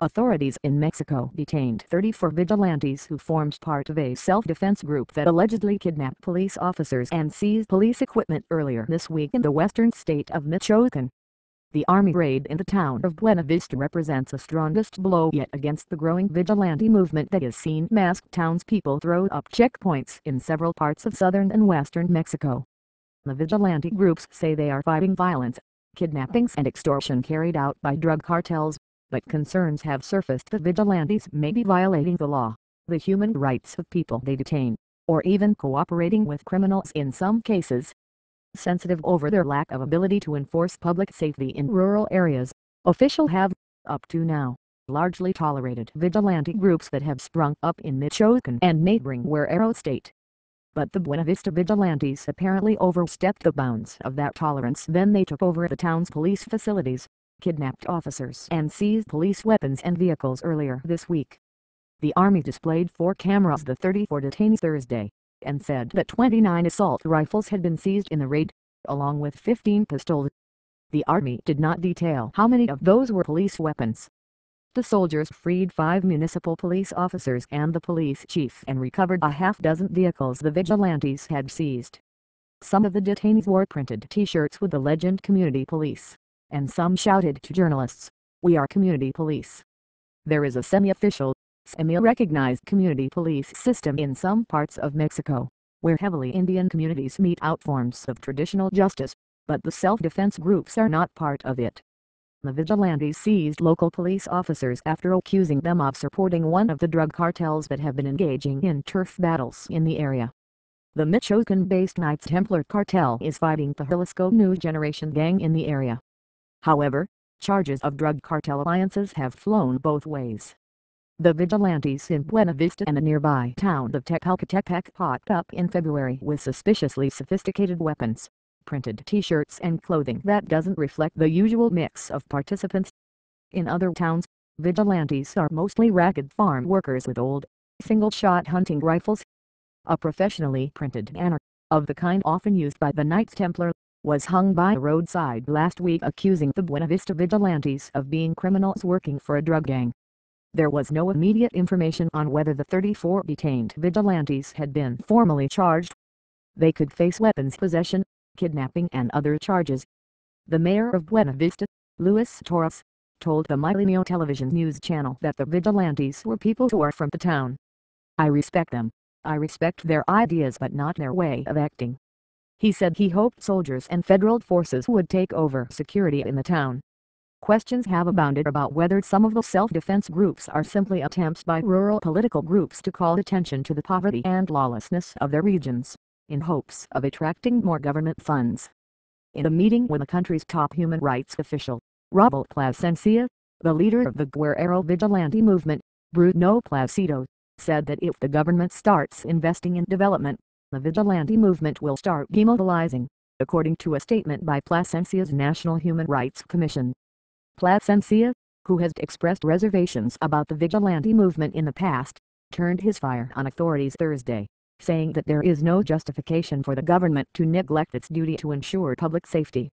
Authorities in Mexico detained 34 vigilantes who formed part of a self-defense group that allegedly kidnapped police officers and seized police equipment earlier this week in the western state of Michoacan. The army raid in the town of Buena Vista represents the strongest blow yet against the growing vigilante movement that has seen masked townspeople throw up checkpoints in several parts of southern and western Mexico. The vigilante groups say they are fighting violence, kidnappings and extortion carried out by drug cartels, but concerns have surfaced that vigilantes may be violating the law, the human rights of people they detain, or even cooperating with criminals in some cases. Sensitive over their lack of ability to enforce public safety in rural areas, officials have, up to now, largely tolerated vigilante groups that have sprung up in Michoacan and neighboring Guerrero state. But the Buena Vista vigilantes apparently overstepped the bounds of that tolerance. Then they took over the town's police facilities, kidnapped officers and seized police weapons and vehicles earlier this week. The army displayed 4 cameras the 34 detainees Thursday, and said that 29 assault rifles had been seized in the raid, along with 15 pistols. The army did not detail how many of those were police weapons. The soldiers freed 5 municipal police officers and the police chief and recovered a half-dozen vehicles the vigilantes had seized. Some of the detainees wore printed t-shirts with the legend "Community Police," and some shouted to journalists, "We are community police." There is a semi-official, semi-recognized community police system in some parts of Mexico, where heavily Indian communities mete out forms of traditional justice, but the self-defense groups are not part of it. The vigilantes seized local police officers after accusing them of supporting one of the drug cartels that have been engaging in turf battles in the area. The Michoacan-based Knights Templar cartel is fighting the Jalisco New Generation gang in the area. However, charges of drug cartel alliances have flown both ways. The vigilantes in Buena Vista and the nearby town of Tecalcatepec popped up in February with suspiciously sophisticated weapons, printed t-shirts and clothing that doesn't reflect the usual mix of participants. In other towns, vigilantes are mostly ragged farm workers with old, single-shot hunting rifles. A professionally printed banner, of the kind often used by the Knights Templar, was hung by the roadside last week accusing the Buena Vista vigilantes of being criminals working for a drug gang. There was no immediate information on whether the 34 detained vigilantes had been formally charged. They could face weapons possession, kidnapping and other charges. The mayor of Buena Vista, Luis Torres, told the Milenio television news channel that the vigilantes were people who are from the town. "I respect them. I respect their ideas but not their way of acting." He said he hoped soldiers and federal forces would take over security in the town. Questions have abounded about whether some of the self-defense groups are simply attempts by rural political groups to call attention to the poverty and lawlessness of their regions, in hopes of attracting more government funds. In a meeting with the country's top human rights official, Raul Plasencia, the leader of the Guerrero vigilante movement, Bruno Placido, said that if the government starts investing in development, the vigilante movement will start demobilizing, according to a statement by Plasencia's National Human Rights Commission. Plasencia, who has expressed reservations about the vigilante movement in the past, turned his fire on authorities Thursday, saying that there is no justification for the government to neglect its duty to ensure public safety.